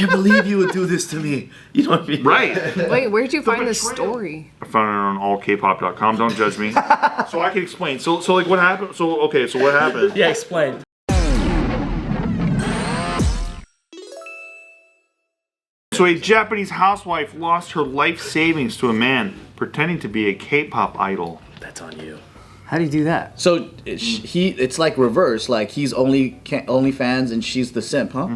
can't believe you would do this to me. You know what I mean? Right. Wait, where'd you find this story? I found it on allkpop.com. Don't judge me. So I can explain. So like what happened? So what happened? Yeah, explain. So a Japanese housewife lost her life savings to a man pretending to be a K-pop idol. That's on you. How do you do that? So it's like reverse. Like he's only fans and she's the simp, huh?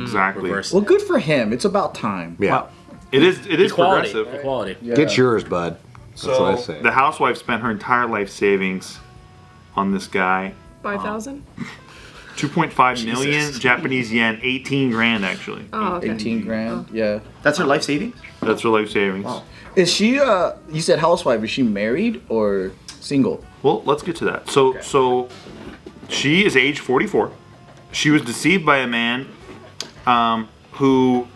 Exactly. Reverse. Well, good for him. It's about time. Yeah. Wow. It is Equality. progressive. Equality. Yeah. Get yours, bud. That's So what I say. the housewife spent her entire life savings on this guy. 5,000? 2.5 million Japanese yen, 18 grand actually. Oh, okay. 18 grand. Yeah. That's her life savings? That's her life savings. Wow. Is she? You said housewife. Is she married or single? Well, let's get to that. So she is age 44. She was deceived by a man who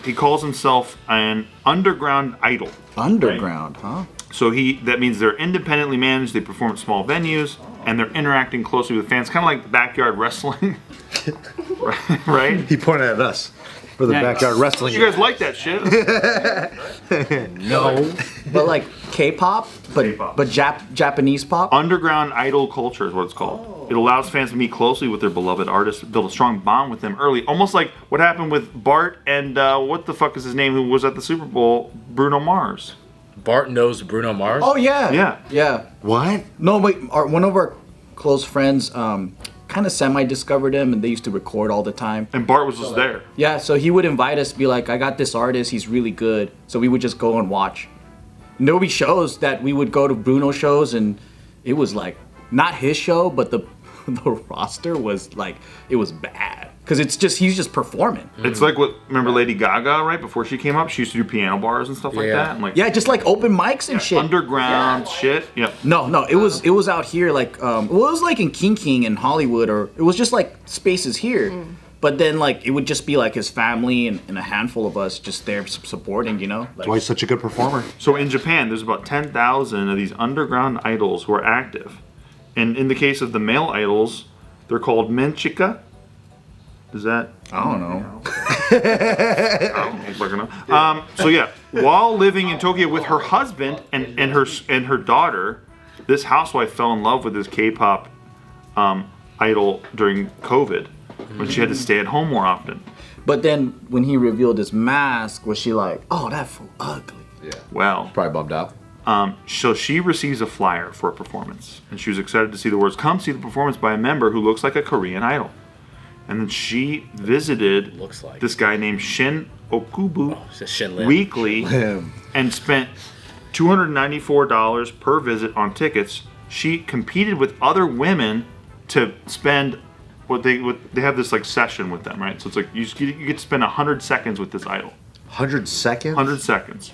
he calls himself an underground idol. Underground, huh? So that means they're independently managed, they perform at small venues, and they're interacting closely with fans, kind of like backyard wrestling. Right? He pointed at us for the backyard wrestling. You guys like that shit? No. But like K-pop, K-pop. but Japanese pop. Underground idol culture is what it's called. It allows fans to meet closely with their beloved artists, build a strong bond with them early, almost like what happened with Bart and what the fuck is his name who was at the Super Bowl, Bruno Mars. Bart knows Bruno Mars. Oh yeah. Yeah. Yeah. What? No, wait. One of our close friends kind of semi-discovered him, and they used to record all the time. And Bart was just there. Yeah, so he would invite us, be like, I got this artist, he's really good. So we would just go and watch. And there would be shows that we would go to Bruno shows, and it was like, not his show, but the roster was like, it was bad. Because he's just performing. It's like remember Lady Gaga, right? Before she came up, she used to do piano bars and stuff like Yeah. that. And like Yeah, just like open mics and shit. underground shit. Yeah. No, it was out here like, it was like in King in Hollywood, or it was just like spaces here. But then like, it would just be like his family and a handful of us just there supporting, you know? Like, That's why he's such a good performer. So in Japan, there's about 10,000 of these underground idols who are active. And in the case of the male idols, they're called menchika. Is that? I don't know. I don't fucking know. So yeah, while living in Tokyo with her husband and her daughter, this housewife fell in love with this K-pop idol during COVID when she had to stay at home more often. But then when he revealed his mask, was she like, oh, that fool ugly? Well, Probably bummed out. so she receives a flyer for a performance, and she was excited to see the words, "Come see the performance by a member who looks like a Korean idol." And then she visited this guy named Shin Okubu weekly and spent $294 per visit on tickets. She competed with other women to spend they have this like session with them, right? So it's like you get to spend 100 seconds with this idol. 100 seconds? 100 seconds.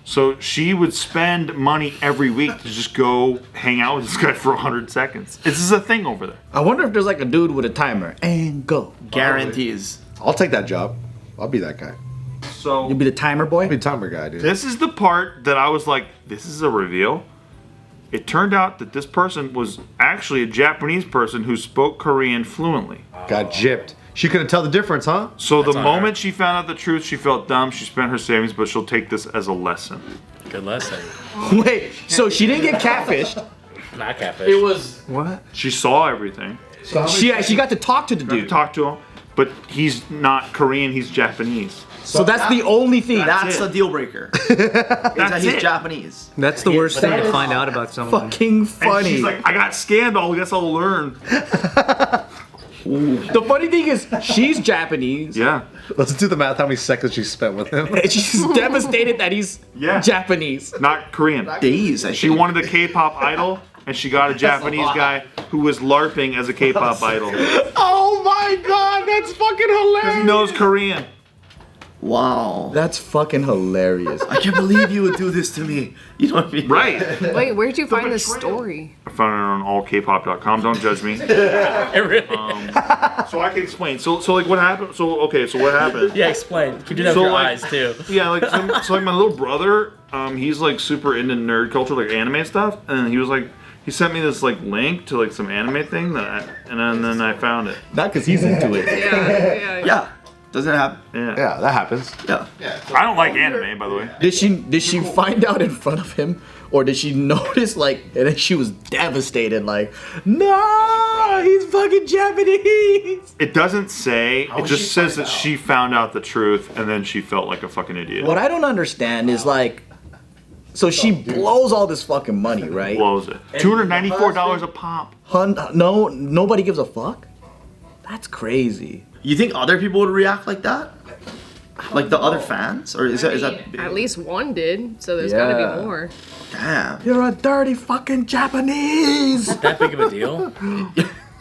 So she would spend money every week to just go hang out with this guy for 100 seconds. This is a thing over there. I wonder if there's like a dude with a timer and go. Guarantees. I'll take that job. I'll be that guy. So You'll be the timer boy? I'll be a timer guy, dude. this is the part that I was like, this is a reveal. It turned out that this person was actually a Japanese person who spoke Korean fluently. Got gypped. She couldn't tell the difference, huh? So the on moment she found out the truth, she felt dumb. She spent her savings, but she'll take this as a lesson. Good lesson. Wait, so she didn't get catfished. Not catfish. It was What? She saw everything. she got to talk to the Got to dude. talk to him, but he's not Korean. He's Japanese. So that's the only thing. That's it. the deal breaker. Is that That's he's it. Japanese. That's the worst thing to find out about someone. fucking And funny. she's like, I got scammed. I guess I'll learn. The funny thing is, she's Japanese. Yeah. Let's do the math how many seconds she spent with him. And she's devastated that he's Yeah. Japanese. Not Korean. Days, I She think. wanted a K-pop idol, and she got a Japanese guy who was LARPing as a K-pop idol. Because Oh my god, that's fucking hilarious. he knows Korean. Wow. That's fucking hilarious. I can't believe you would do this to me. You know what I mean? Right. Wait, where'd you find this story? I found it on allkpop.com. Don't judge me. Really? So I can explain. So like what happened? So what happened? Yeah, explain. Keep doing that So, with your like- eyes too. Yeah, like so like my little brother, he's like super into nerd culture, like anime stuff, and he was like, he sent me this like link to like some anime thing and then I found it. Not because he's into it. Yeah. Yeah. Doesn't it happen? Yeah, that happens. Yeah. I don't like anime, by the way. Did she find out in front of him, or did she notice and then she was devastated, no, he's fucking Japanese. It doesn't say. It would just she says find that out? she found out the truth and then she felt like a fucking idiot. What I don't understand is so she blows all this fucking money, right? Blows it. $294 a pop. No, nobody gives a fuck. That's crazy. You think other people would react like that? Like the other fans? Or is that At least one did, so there's gotta Yeah. be more. damn. You're a dirty fucking Japanese. That big of a deal?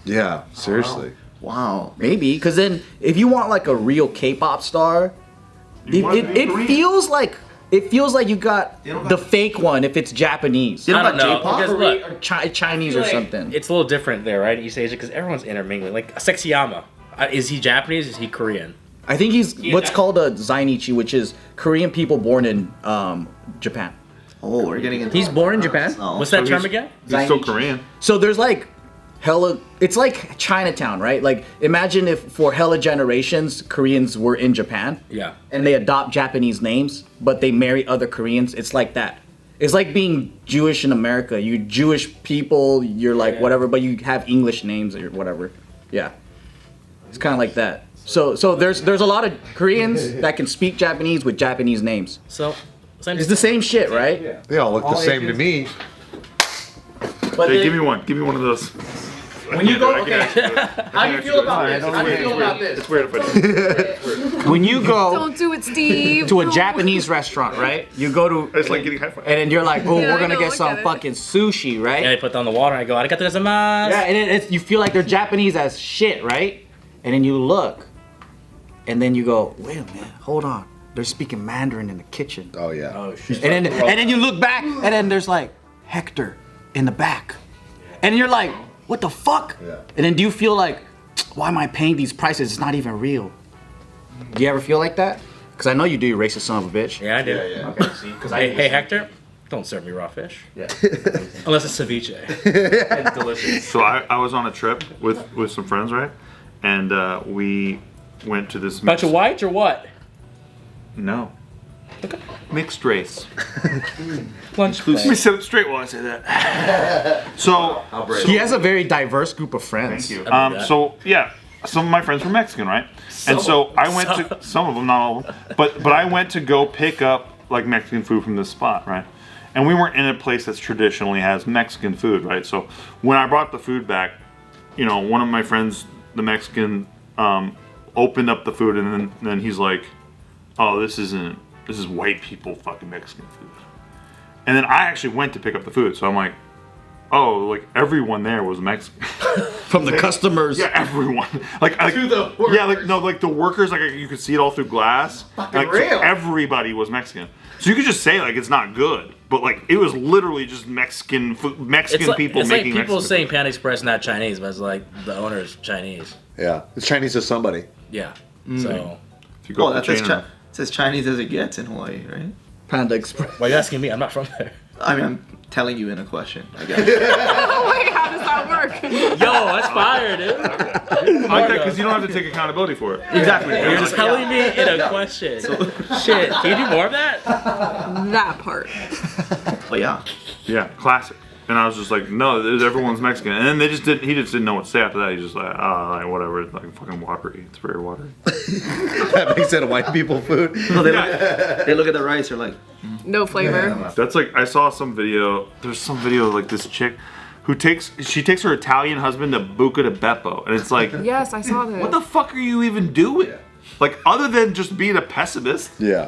Yeah, seriously. Wow. Maybe, because then if you want like a real K-pop star, it feels like you got the fake one if it's Japanese. You I don't don't got know. J-pop? Because look, Chinese or something. it's a little different there, right? East Asia, because everyone's intermingling. Like Sexyama. Is he Japanese? Is he Korean? I think he's what's called a Zainichi, which is Korean people born in Japan. Oh, we're getting into He's born in Japan? Oh. What's that So term he's- again? He's still Korean. So there's it's like Chinatown, right? Like imagine if for hella generations Koreans were in Japan. Yeah. And they adopt Japanese names, but they marry other Koreans. It's like that. It's like being Jewish in America. You Jewish people, you're like whatever, but you have English names or whatever. Yeah. It's kind of like that. So there's a lot of Koreans that can speak Japanese with Japanese names. So It's the same shit, right? They all look the same to me. But Hey, then- give me one. Give me one of those. when you go, okay, how do you feel about this? How do you feel about this? It's weird if I do. When you go Don't do it, Steve. to a Japanese restaurant, right? You go to It's like getting high five. and then you're like, oh, Yeah, we're I gonna know, get look some at it. fucking sushi, right? Yeah, I put down the water and I go, arigato gozaimasu. Yeah, and then you feel like they're Japanese as shit, right? And then you look, and then you go, wait a minute, hold on. They're speaking Mandarin in the kitchen. Oh, yeah. Oh, shit. And then you look back, and then there's like Hector in the back, and you're like, what the fuck? Yeah. And then do you feel like, why am I paying these prices? It's not even real. Do you ever feel like that? Because I know you do, you racist son of a bitch. Yeah, I do. Okay, see, because Hey, Hector, don't serve me raw fish. Yeah. Unless it's ceviche. It's delicious. So I was on a trip with some friends, right? And we went to this Bunch of whites or what? No. Mixed race. Lunch Let me plate. sit up straight while I say that. So He has a very diverse group of friends. Thank you. I knew that. So yeah, some of my friends were Mexican, right? And so I went to some of them, not all of them, but I went to go pick up like Mexican food from this spot, right? And we weren't in a place that's traditionally has Mexican food, right? So when I brought the food back, you know, one of my friends, the Mexican, opened up the food, and then he's like, "Oh, this is white people fucking Mexican food." And then I actually went to pick up the food, so I'm like, "Oh, like everyone there was Mexican." From the customers. Yeah, everyone. Like the yeah, like no, like the workers, like you could see it all through glass. Like so real. everybody was Mexican. So you could just say like it's not good, but like it was literally just Mexican food, Mexican people it's like making people Mexican saying Panda Express not Chinese, but it's like the owner's Chinese. Yeah. It's Chinese to somebody. Yeah. So If you go Oh, up the that says, chain of- it says Chinese as it gets in Hawaii, right? Panda Express. why are you asking me? I'm not from there. I mean, I'm telling you in a question, I guess. Oh, wait, how does that work? Yo, that's fire, dude. I like that because you don't have to take accountability for it. Exactly. You're just telling me in a question. Shit, can you do more of that? That part. But yeah. Yeah, classic. And I was just like, no, everyone's Mexican. And then he just didn't know what to say after that. He's just like, like whatever, it's like fucking watery. It's very watery. That makes it a white people food. No, they look at the rice, they're like, No flavor. That's like I saw some video. There's some video of like this chick who takes her Italian husband to Buca di Beppo, and it's like, Yes, I saw that. what the fuck are you even doing? Like other than just being a pessimist, Yeah.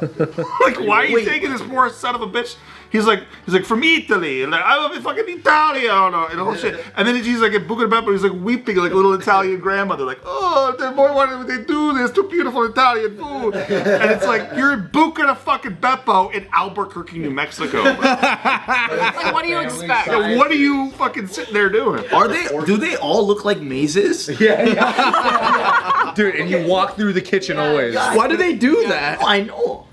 like why are you taking this poor son of a bitch? He's like from Italy, and like I love fucking Italian, and all shit. And then he's like at Buca di Beppo, he's like weeping like a little Italian grandmother, like, oh, why would they do this to beautiful Italian food? And it's like you're in Buca di fucking Beppo in Albuquerque, New Mexico. Like, what do you expect? So what are you fucking sitting there doing? do they all look like mazes? Dude, and you walk through the kitchen always. Why do they do that? I know.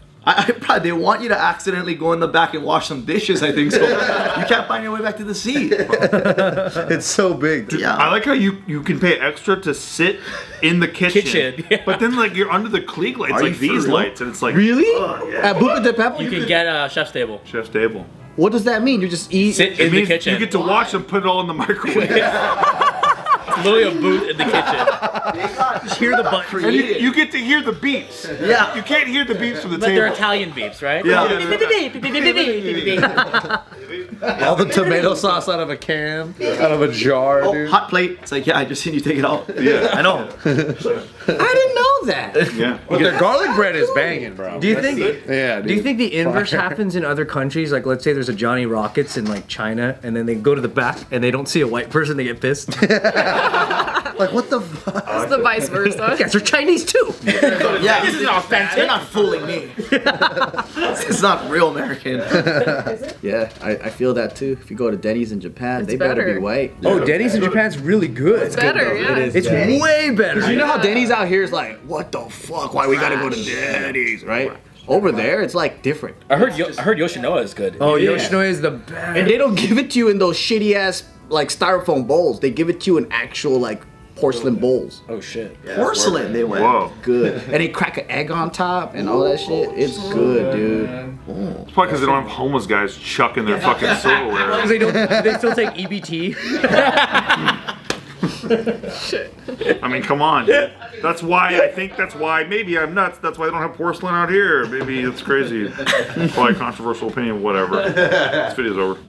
They want you to accidentally go in the back and wash some dishes, I think, so you can't find your way back to the seat. It's so big. Dude. Yeah. I like how you can pay extra to sit in the kitchen, yeah. but then like you're under the Klieg lights, Are like you for these real? lights, and it's like Really? yeah. At Buca de Beppo? You can get a chef's table. Chef's table. What does that mean? You just eat. Sit It in the means kitchen. you get to watch them put it all in the microwave. It's literally a booth in the kitchen. Just hear the button. And you get to hear the beeps. Yeah. You can't hear the beeps from the But they're table. Italian beeps, right? Yeah. All the tomato sauce out of a can, out of a jar, Oh, dude. hot plate. It's like, yeah, I just seen you take it out. Yeah. I know. I didn't know that. Yeah. But their garlic bread is banging, bro. Do you think? Yeah, dude. Do you think the inverse happens in other countries? Like, let's say there's a Johnny Rockets in like China, and then they go to the back and they don't see a white person, they get pissed. Like, what the fuck? It's the vice versa. Guys are Chinese too. Yeah. This is authentic. They're not fooling me. It's not real American. Yeah, I feel that too. If you go to Denny's in Japan, It's they better better. be white. Oh, Denny's in Japan's really good. It's better, yeah. It is. It's way better. You know how Denny's out here is like, what the fuck? Why we gotta go to Denny's, right? Over there, it's like different. I heard Yoshinoya is good. Oh, Yeah. Yoshinoya is the best. And they don't give it to you in those shitty ass like styrofoam bowls. They give it to you in actual like porcelain bowls. Oh shit. Porcelain, they went. Whoa. Good. And they crack an egg on top and all that shit. It's good, dude. It's probably because they don't have homeless guys chucking their fucking silverware. Because they still take EBT. I mean, come on. Dude. That's why maybe I'm nuts. That's why they don't have porcelain out here. Maybe it's crazy. Probably a controversial opinion, whatever. This video's over.